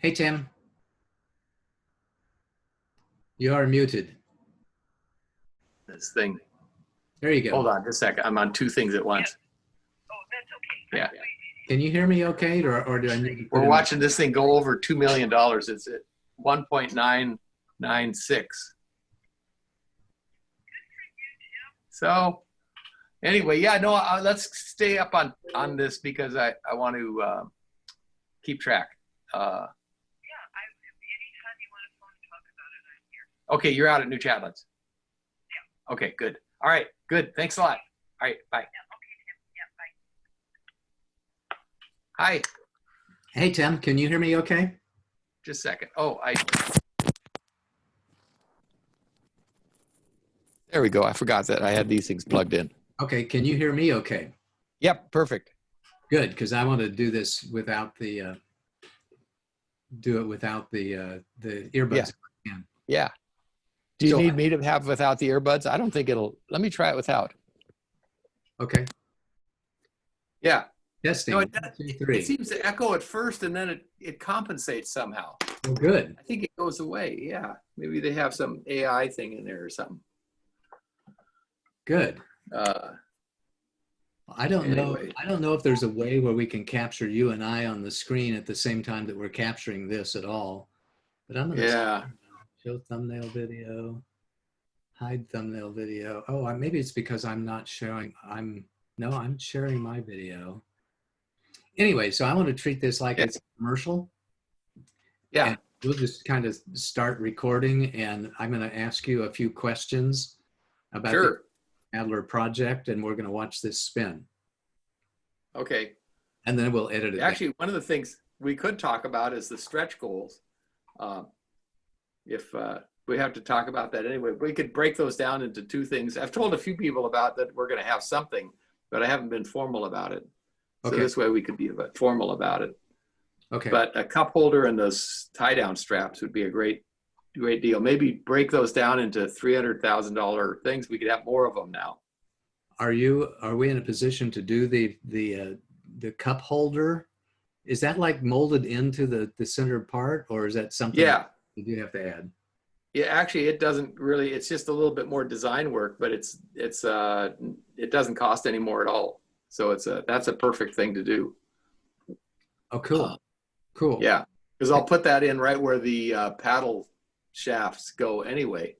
Hey, Tim, you are muted. This thing. There you go. Hold on just a second. I'm on two things at once. Oh, that's okay. Yeah. Can you hear me okay, or do I need to put We're in- watching this thing go over $2 million. It's at 1.996. So anyway, yeah, no, let's stay up on this because I want to keep track. Anytime you want to phone and talk about it, I'm here. Okay, you're out at New Chatlins. Yeah. Okay, good. All right, good. Thanks a lot. All right, bye. Yeah, okay, Tim. Yeah, bye. Hi. Hey, Tim, can you hear me okay? Just a second. Oh, there we go. I forgot that I had these things plugged in. Okay, can you hear me okay? Yep, perfect. Good, because I want to do this without the earbuds. Yeah. Do you So- need me to have without the earbuds? I don't think it'll. Let me try it without. Okay, Yeah. testing. No, 1, 2, 3. it seems to echo at first and then it compensates somehow. Well, good. I think it goes away. Yeah. Maybe they have some AI thing in there or something. Good. I don't know. Anyway. I don't know if there's a way where we can capture you and I on the screen at the same time that we're capturing this at all. But I'm gonna Yeah. show thumbnail video, hide thumbnail video. Oh, maybe it's because I'm not showing. I'm sharing my video. Anyway, so I want to treat this like it's a commercial. Yeah. And we'll just kind of start recording, and I'm going to ask you a few questions about the Sure. Paddler project, and we're going to watch this spin, Okay. and then we'll edit it. Actually, one of the things we could talk about is the stretch goals. If we have to talk about that anyway, we could break those down into two things. I've told a few people about that we're going to have something, but I haven't been formal about it. So Okay. this way we could be formal about it. Okay. But a cup holder and those tie-down straps would be a great deal. Maybe break those down into $300,000 things. We could have more of them now. Are we in a position to do the cup holder? Is that like molded into the center part, or is that something Yeah. you do have to add? Yeah, actually, it doesn't really. It's just a little bit more design work, but it doesn't cost any more at all. So that's a perfect thing to do. Oh, cool. Cool. Yeah, because I'll put that in right where the paddle shafts go anyway.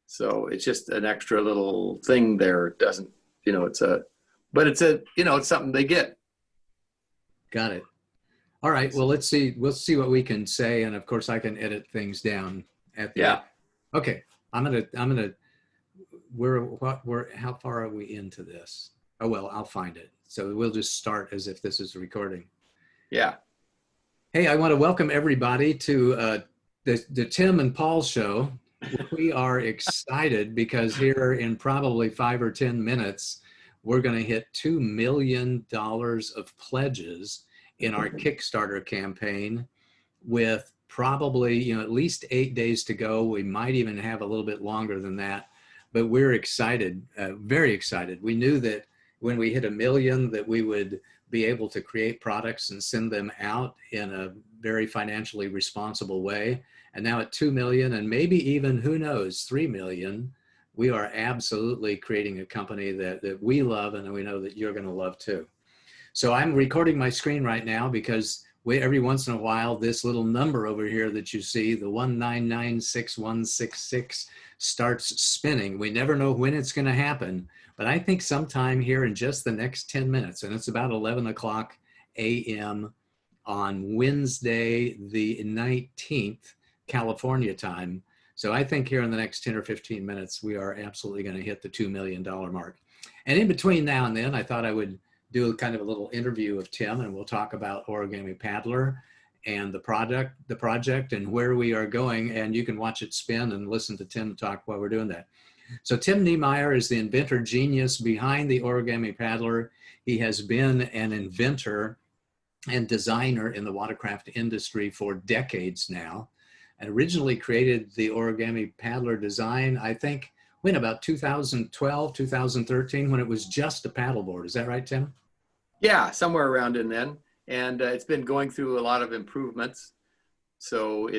So it's just an extra little thing there. It doesn't, it's something they get. Got it. All right. Well, let's see. We'll see what we can say, and of course, I can edit things down at the end. Okay. I'm gonna. How far are we into this? Oh well, I'll find it. So we'll just start as if this is a recording. Yeah. Hey, I want to welcome everybody to the Tim and Paul show. We are excited because here in probably 5 or 10 minutes, we're going to hit $2 million of pledges in our Kickstarter campaign with probably, at least 8 days to go. We might even have a little bit longer than that, but we're excited, very excited. We knew that when we hit $1 million that we would be able to create products and send them out in a very financially responsible way. And now at 2 million and maybe even, who knows, 3 million, we are absolutely creating a company that we love and we know that you're going to love too. So I'm recording my screen right now because every once in a while, this little number over here that you see, the 1996166, starts spinning. We never know when it's going to happen, but I think sometime here in just the next 10 minutes, and it's about 11 o'clock a.m. on Wednesday, the 19th, California time. So I think here in the next 10 or 15 minutes, we are absolutely going to hit the $2 million mark. And in between now and then, I thought I would do kind of a little interview of Tim, and we'll talk about Origami Paddler and the project and where we are going. And you can watch it spin and listen to Tim talk while we're doing that. So Tim Niemeyer is the inventor genius behind the Origami Paddler. He has been an inventor and designer in the watercraft industry for decades now, and originally created the Origami Paddler design, I think, when about 2012, 2013, when it was just a paddleboard. Is that right, Tim? Yeah, somewhere around in then. and it's been going through a lot of improvements. So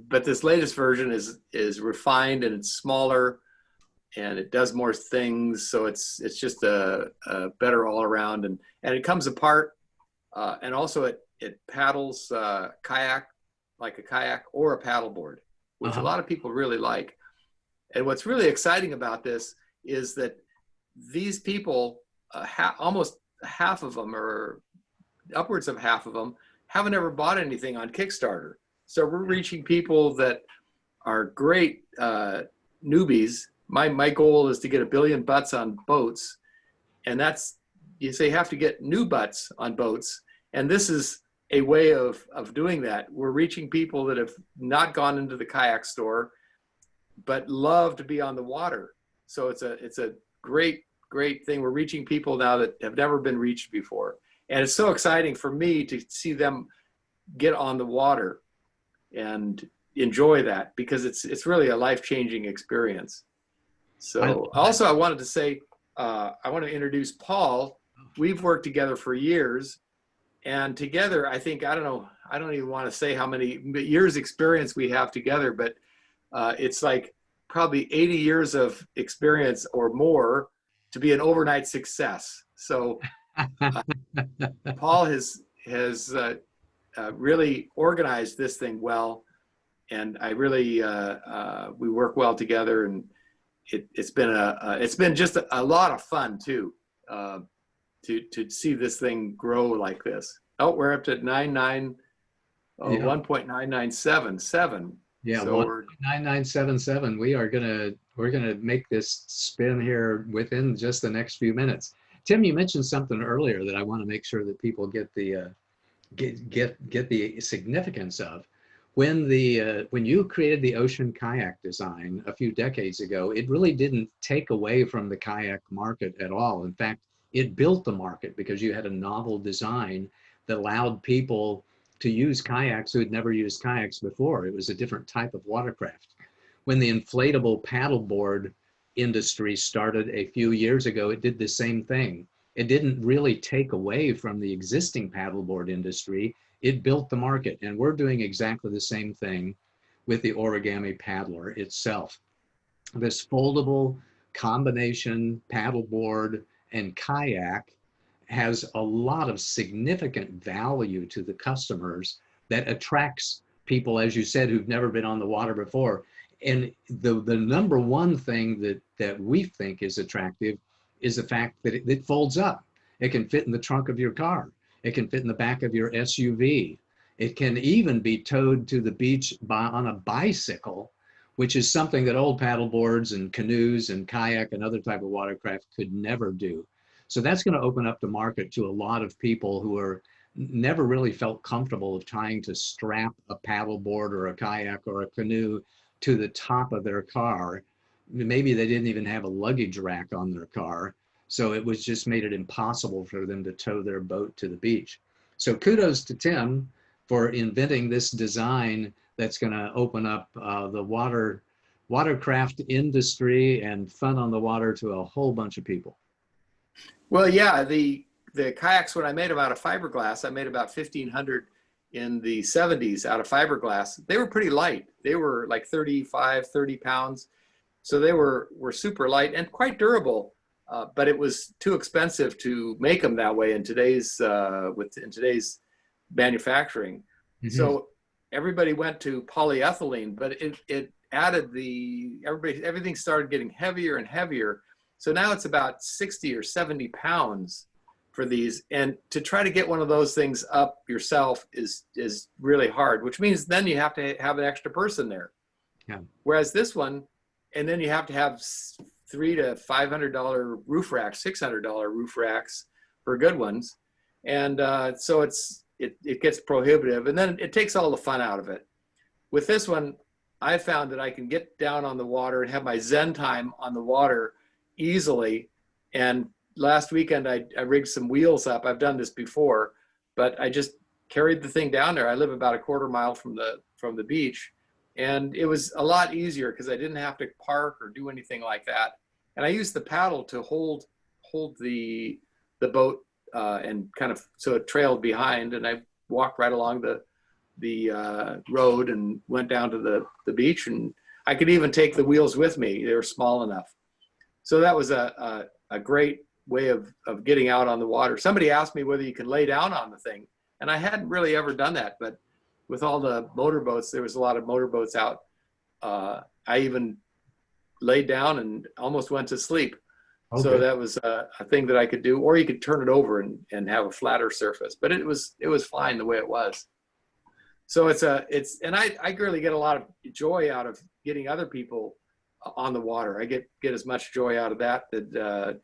but this latest version is refined, and it's smaller, and it does more things. So it's just a better all around, and it comes apart, and also it paddles kayak like a kayak or a paddleboard, which a lot of people really like. And what's really exciting about this is that these people, almost half of them, or upwards of half of them, haven't ever bought anything on Kickstarter. So we're reaching people that are great newbies. My goal is to get 1 billion butts on boats, and that's, you say, you have to get new butts on boats, and this is a way of doing that. We're reaching people that have not gone into the kayak store, but love to be on the water. So it's a great thing. We're reaching people now that have never been reached before, and it's so exciting for me to see them get on the water and enjoy that, because it's really a life-changing experience. So also I wanted to say, I want to introduce Paul. We've worked together for years, and together, I think, I don't even want to say how many years experience we have together, but it's like probably 80 years of experience or more to be an overnight success. So Paul has really organized this thing well, and I really we work well together, and it's been just a lot of fun too, to see this thing grow like this. Oh, we're up to 1.9977. Yeah, So 1.9977. We're gonna make this spin here within just the next few minutes. Tim, you mentioned something earlier that I want to make sure that people get the significance of. When you created the ocean kayak design a few decades ago, it really didn't take away from the kayak market at all. In fact, it built the market, because you had a novel design that allowed people to use kayaks who had never used kayaks before. It was a different type of watercraft. When the inflatable paddleboard industry started a few years ago, it did the same thing. It didn't really take away from the existing paddleboard industry. It built the market, and we're doing exactly the same thing with the Origami Paddler itself. This foldable combination paddleboard and kayak has a lot of significant value to the customers that attracts people, as you said, who've never been on the water before. And the number one thing that we think is attractive is the fact that it folds up. It can fit in the trunk of your car. It can fit in the back of your SUV. It can even be towed to the beach on a bicycle, which is something that old paddle boards and canoes and kayak and other type of watercraft could never do. So that's going to open up the market to a lot of people who are never really felt comfortable of trying to strap a paddle board or a kayak or a canoe to the top of their car. Maybe they didn't even have a luggage rack on their car. So it was just made it impossible for them to tow their boat to the beach. So kudos to Tim for inventing this design that's going to open up the watercraft industry and fun on the water to a whole bunch of people. well, yeah, the kayaks, when I made them out of fiberglass, I made about 1,500 in the 70s out of fiberglass. They were pretty light. They were like 35, 30 pounds. So they were super light and quite durable. But it was too expensive to make them that way in today's manufacturing. Mm-hmm. So everybody went to polyethylene, but it added everything started getting heavier and heavier. So now it's about 60 or 70 pounds for these. And to try to get one of those things up yourself is really hard, which means then you have to have an extra person there. Yeah. Whereas this one, and then you have to have $300 to $500 roof racks, $600 roof racks for good ones. And so it gets prohibitive, and then it takes all the fun out of it. With this one, I found that I can get down on the water and have my Zen time on the water easily. And last weekend, I rigged some wheels up. I've done this before, but I just carried the thing down there. I live about a quarter mile from the beach, and it was a lot easier because I didn't have to park or do anything like that. And I used the paddle to hold the boat and kind of so it trailed behind, and I walked right along the road and went down to the beach, and I could even take the wheels with me. They were small enough. So that was a great way of getting out on the water. Somebody asked me whether you could lay down on the thing, and I hadn't really ever done that, but with all the motorboats, there was a lot of motorboats out. I even laid down and almost went to sleep. Okay. So that was a thing that I could do, or you could turn it over and have a flatter surface, but it was fine the way it was. So and I really get a lot of joy out of getting other people on the water. I get as much joy out of that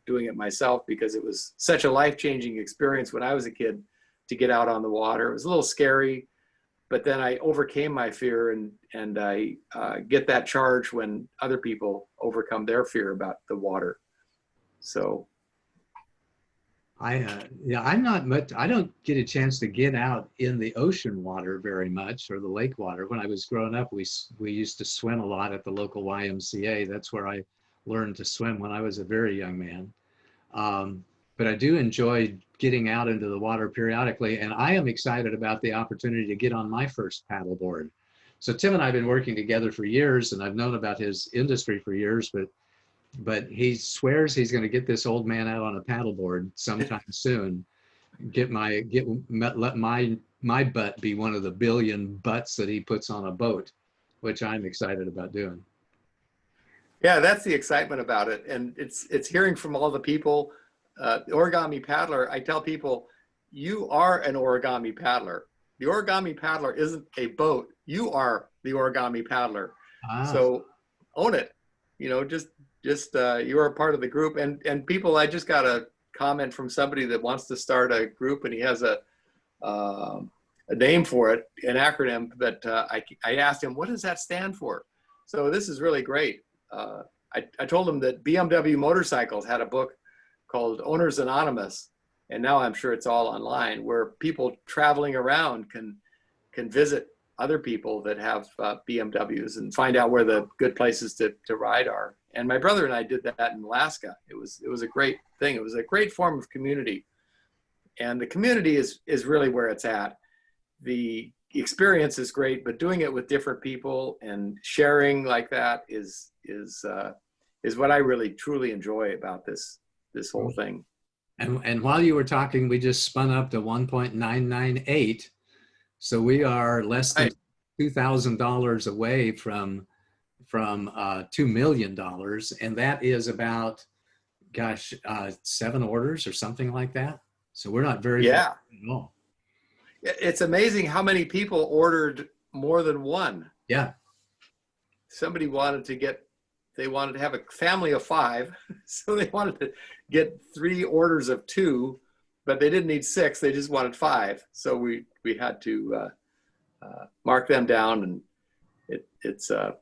doing it myself, because it was such a life-changing experience when I was a kid to get out on the water. It was a little scary, but then I overcame my fear, and I get that charge when other people overcome their fear about the water. So I'm not much, I don't get a chance to get out in the ocean water very much, or the lake water. When I was growing up, we used to swim a lot at the local YMCA. That's where I learned to swim when I was a very young man. But I do enjoy getting out into the water periodically, and I am excited about the opportunity to get on my first paddleboard. So Tim and I have been working together for years, and I've known about his industry for years, but he swears he's going to get this old man out on a paddleboard sometime soon. Let my butt be one of the billion butts that he puts on a boat, which I'm excited about doing. yeah, that's the excitement about it, and it's hearing from all the people. The Origami Paddler, I tell people, you are an origami paddler. The Origami Paddler isn't a boat. You are the Origami Paddler. So own it. You know, just you are a part of the group. And people, I just got a comment from somebody that wants to start a group, and he has a name for it, an acronym. But I asked him, what does that stand for? So this is really great. I told him that BMW Motorcycles had a book called Owners Anonymous, and now I'm sure it's all online, where people traveling around can visit other people that have BMWs and find out where the good places to ride are. And my brother and I did that in Alaska. It was a great thing. It was a great form of community, and the community is really where it's at. The experience is great, but doing it with different people and sharing like that is what I really truly enjoy about this whole thing. And while you were talking, we just spun up to 1.998. So we are less than $2,000 away from $2 million. And that is about, gosh, 7 orders or something like that. So we're not very far at all. It's amazing how many people ordered more than one. Yeah. Somebody they wanted to have a family of 5. So they wanted to get 3 orders of 2, but they didn't need 6. They just wanted 5. So we had to mark them down, and it's and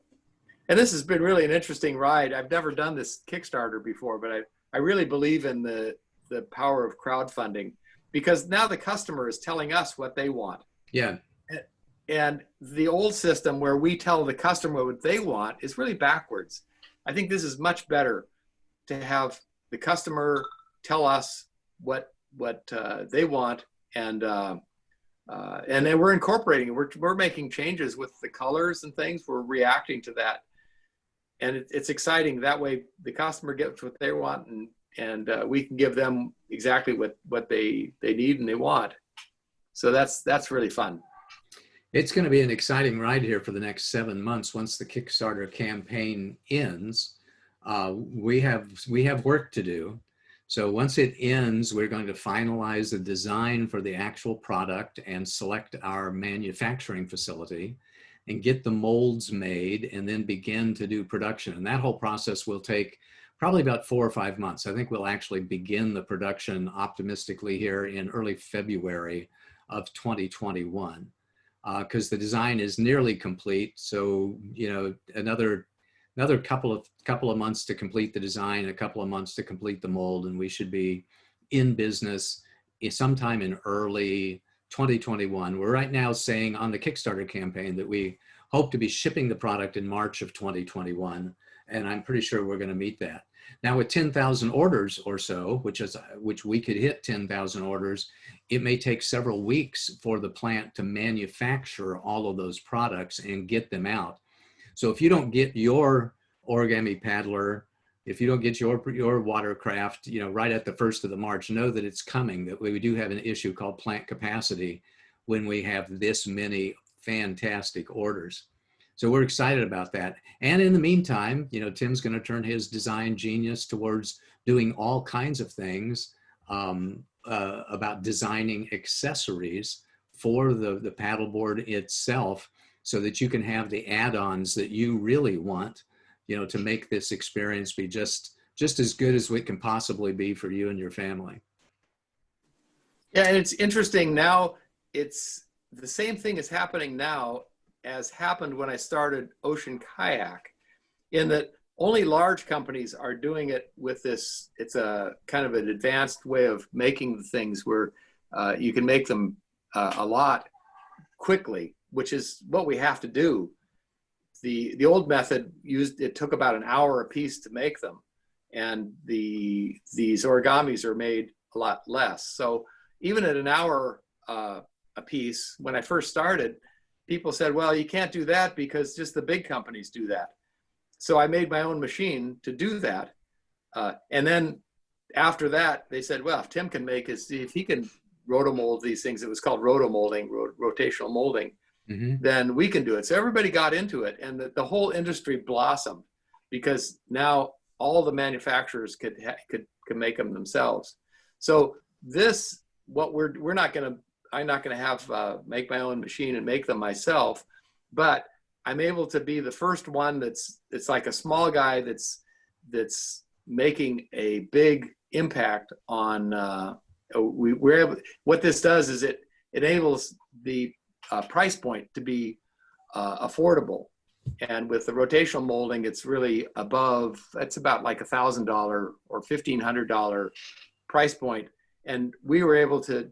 this has been really an interesting ride. I've never done this Kickstarter before, but I really believe in the power of crowdfunding, because now the customer is telling us what they want. Yeah. And the old system where we tell the customer what they want is really backwards. I think this is much better to have the customer tell us what they want, and then we're incorporating it. We're making changes with the colors and things. We're reacting to that, and it's exciting. That way, the customer gets what they want, and we can give them exactly what they need and they want. So that's really fun. It's going to be an exciting ride here for the next 7 months. Once the Kickstarter campaign ends, we have work to do. So once it ends, we're going to finalize the design for the actual product and select our manufacturing facility and get the molds made, and then begin to do production. And that whole process will take probably about 4 or 5 months. I think we'll actually begin the production optimistically here in early February of 2021. Because the design is nearly complete. So, you know, another couple of months to complete the design, a couple of months to complete the mold, and we should be in business sometime in early 2021. We're right now saying on the Kickstarter campaign that we hope to be shipping the product in March of 2021, and I'm pretty sure we're going to meet that. Now with 10,000 orders or so, which we could hit 10,000 orders, it may take several weeks for the plant to manufacture all of those products and get them out. So if you don't get your Origami Paddler, if you don't get your watercraft, right at the 1st of the March, know that it's coming, that we do have an issue called plant capacity when we have this many fantastic orders. So we're excited about that. And in the meantime, Tim's going to turn his design genius towards doing all kinds of things about designing accessories for the paddleboard itself, so that you can have the add-ons that you really want, to make this experience be just as good as it can possibly be for you and your family. Yeah, and it's interesting now, it's the same thing is happening now as happened when I started Ocean Kayak, in that only large companies are doing it with this. It's a kind of an advanced way of making things where you can make them a lot quickly, which is what we have to do. The old method it took about an hour a piece to make them, and these origamis are made a lot less. So even at an hour a piece, when I first started, people said, well, you can't do that because just the big companies do that. So I made my own machine to do that. And then after that, they said, well, if Tim can make it, if he can rotomold these things, it was called rotomolding, rotational molding, then we can do it. So everybody got into it, and the whole industry blossomed because now all the manufacturers could make them themselves. So this, I'm not going to have make my own machine and make them myself, but I'm able to be the first one it's like a small guy that's making a big impact on. We're able. What this does is it enables the price point to be affordable, and with the rotational molding, it's really above. It's about like $1,000 or $1,500 price point, and we were able to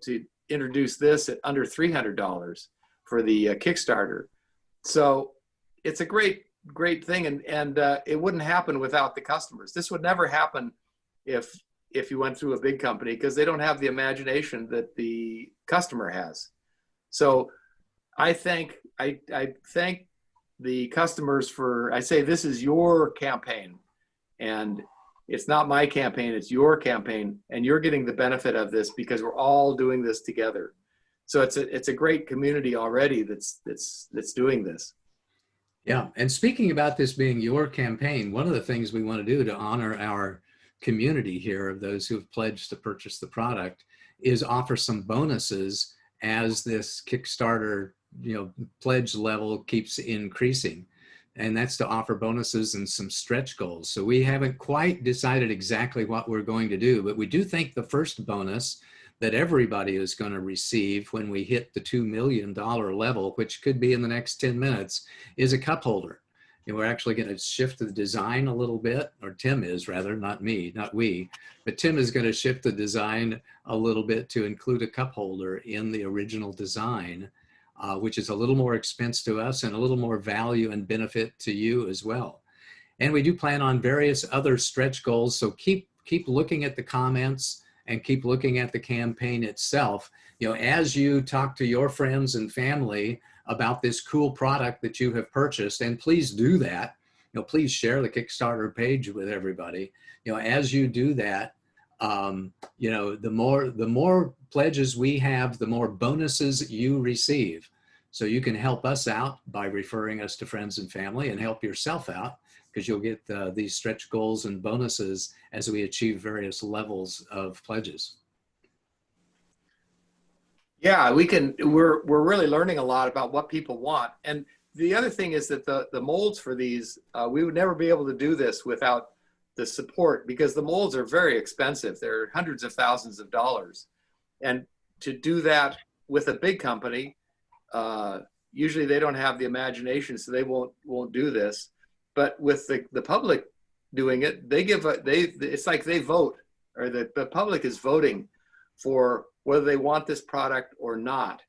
introduce this at under $300 for the Kickstarter. So it's a great thing, and it wouldn't happen without the customers. This would never happen if you went through a big company, because they don't have the imagination that the customer has. So I thank the customers for, I say, this is your campaign, and it's not my campaign, it's your campaign, and you're getting the benefit of this because we're all doing this together. So it's a great community already that's doing this. Yeah, and speaking about this being your campaign, one of the things we want to do to honor our community here of those who have pledged to purchase the product is offer some bonuses as this Kickstarter, pledge level keeps increasing. And that's to offer bonuses and some stretch goals. So we haven't quite decided exactly what we're going to do, but we do think the first bonus that everybody is going to receive when we hit the $2 million level, which could be in the next 10 minutes, is a cup holder. And we're actually going to shift the design a little bit, or Tim is rather, not me, not we, but Tim is going to shift the design a little bit to include a cup holder in the original design, which is a little more expense to us and a little more value and benefit to you as well. And we do plan on various other stretch goals. So keep looking at the comments and keep looking at the campaign itself. As you talk to your friends and family about this cool product that you have purchased, and please do that. Please share the Kickstarter page with everybody. As you do that, the more pledges we have, the more bonuses you receive. So you can help us out by referring us to friends and family, and help yourself out because you'll get these stretch goals and bonuses as we achieve various levels of pledges. Yeah, we're really learning a lot about what people want. And the other thing is that the molds for these, we would never be able to do this without the support, because the molds are very expensive. They're hundreds of thousands of dollars. And to do that with a big company, usually they don't have the imagination, so they won't do this. But with the public doing it, it's like they vote, or the public is voting for whether they want this product or not.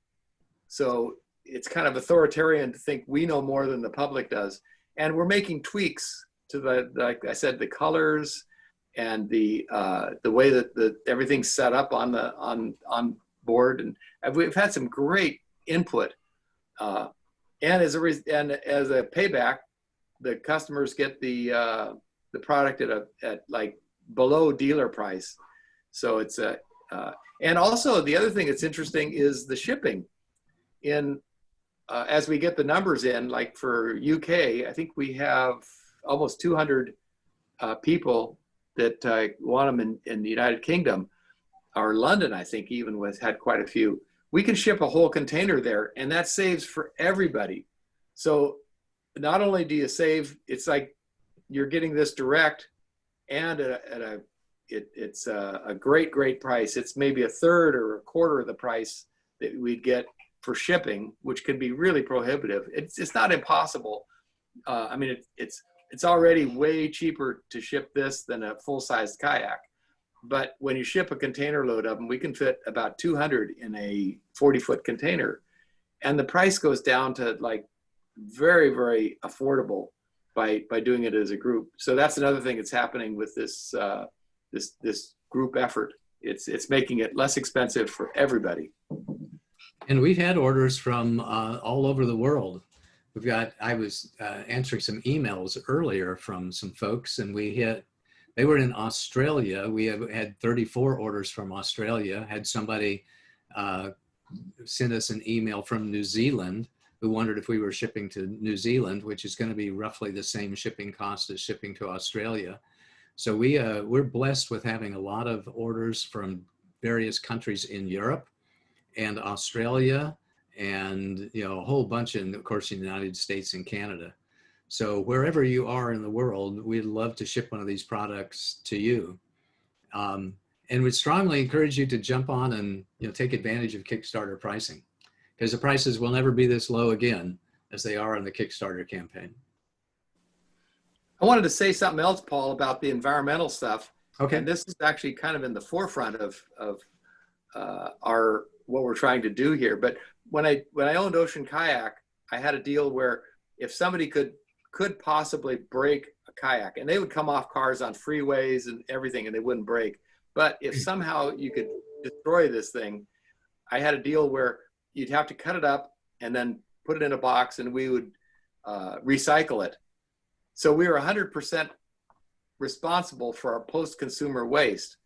So it's kind of authoritarian to think we know more than the public does. And we're making tweaks to like I said, the colors and the way that everything's set up on board. And we've had some great input. And as a payback, the customers get the product at like below dealer price. So it's and also the other thing that's interesting is the shipping. As we get the numbers in, like for UK, I think we have almost 200 people that want them in the United Kingdom, or London, I think even had quite a few. We can ship a whole container there, and that saves for everybody. So not only do you save, it's like you're getting this direct, and it's a great price. It's maybe a third or a quarter of the price that we'd get for shipping, which can be really prohibitive. It's not impossible. I mean, it's already way cheaper to ship this than a full-sized kayak. But when you ship a container load of them, we can fit about 200 in a 40-foot container. And the price goes down to like very, very affordable by doing it as a group. So that's another thing that's happening with this group effort. It's making it less expensive for everybody. And we've had orders from all over the world. I was answering some emails earlier from some folks, and they were in Australia. We had 34 orders from Australia. Had somebody send us an email from New Zealand who wondered if we were shipping to New Zealand, which is going to be roughly the same shipping cost as shipping to Australia. So we're blessed with having a lot of orders from various countries in Europe and Australia, and a whole bunch in, of course, in the United States and Canada. So wherever you are in the world, we'd love to ship one of these products to you. And we'd strongly encourage you to jump on and take advantage of Kickstarter pricing, because the prices will never be this low again as they are in the Kickstarter campaign. I wanted to say something else, Paul, about the environmental stuff. Okay. And this is actually kind of in the forefront of what we're trying to do here. But when I owned Ocean Kayak, I had a deal where if somebody could possibly break a kayak, and they would come off cars on freeways and everything, and they wouldn't break. But if somehow you could destroy this thing, I had a deal where you'd have to cut it up and then put it in a box, and we would recycle it. So we were 100% responsible for our post-consumer waste.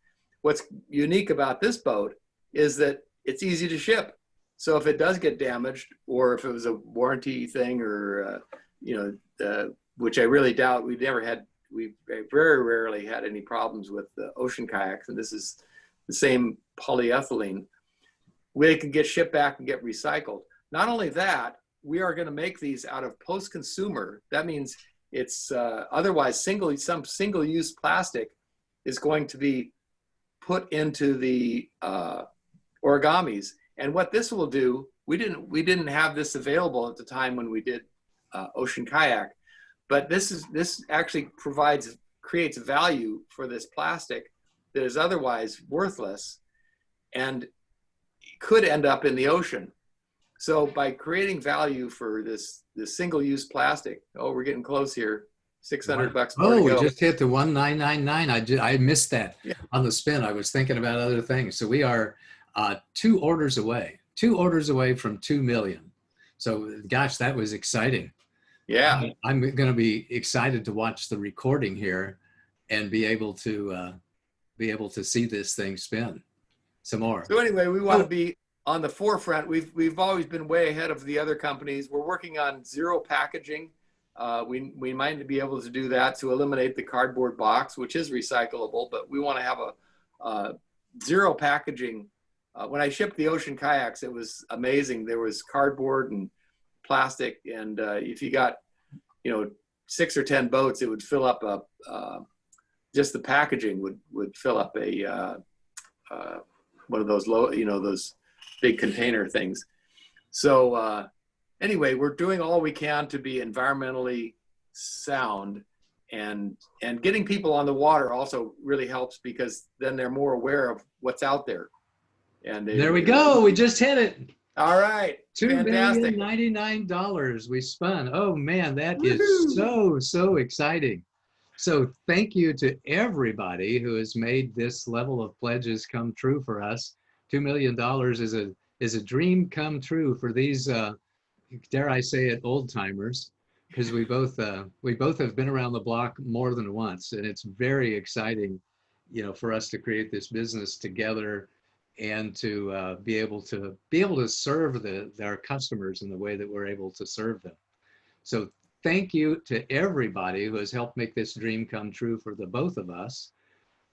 What's unique about this boat is that it's easy to ship. So if it does get damaged, or if it was a warranty thing, or which I really doubt, we very rarely had any problems with the ocean kayaks, and this is the same polyethylene. We can get shipped back and get recycled. Not only that, we are going to make these out of post-consumer. That means it's otherwise some single-use plastic is going to be put into the origamis. And what this will do, we didn't have this available at the time when we did Ocean Kayak, but this actually creates value for this plastic that is otherwise worthless and could end up in the ocean. So by creating value for this single-use plastic, we're getting close here. $600 more to go. We just hit the 1999. I missed that on the spin. I was thinking about other things. So we are 2 orders away from 2 million. So gosh, that was exciting. Yeah. I'm going to be excited to watch the recording here and be able to see this thing spin some more. So anyway, we want to be on the forefront. We've always been way ahead of the other companies. We're working on zero packaging. We might be able to do that to eliminate the cardboard box, which is recyclable, but we want to have a zero packaging. When I shipped the Ocean Kayaks, it was amazing. There was cardboard and plastic, and if you got 6 or 10 boats, it would fill up just the packaging would fill up a one of those those big container things. So anyway, we're doing all we can to be environmentally sound, and getting people on the water also really helps, because then they're more aware of what's out there. And there we go. We just hit it. All right. Fantastic. $2,099,000 we spun. Oh man, that Woohoo! is so exciting. So thank you to everybody who has made this level of pledges come true for us. $2 million is a dream come true for these, dare I say it, old timers, because we both have been around the block more than once, and it's very exciting, you know, for us to create this business together and to be able to serve our customers in the way that we're able to serve them. So thank you to everybody who has helped make this dream come true for the both of us.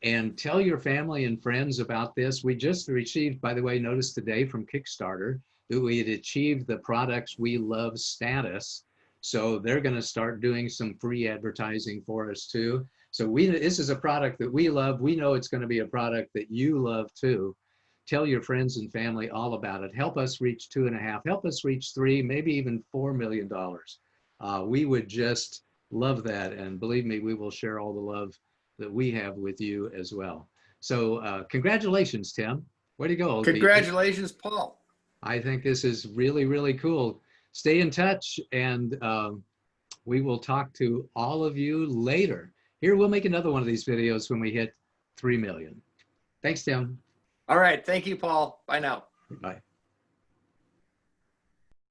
And tell your family and friends about this. We just received, by the way, notice today from Kickstarter that we had achieved the products we love status. So they're going to start doing some free advertising for us too. So this is a product that we love. We know it's going to be a product that you love too. Tell your friends and family all about it. Help us reach 2.5, help us reach 3, maybe even $4 million. We would just love that. And believe me, we will share all the love that we have with you as well. So congratulations, Tim. Way to go, old Congratulations, Paul. I think this is really, really cool. Stay in touch, and we will talk to all of you later. Here, we'll make another one of these videos when we hit 3 million. Thanks, Tim. All right. Thank you, Paul. Bye now. Bye.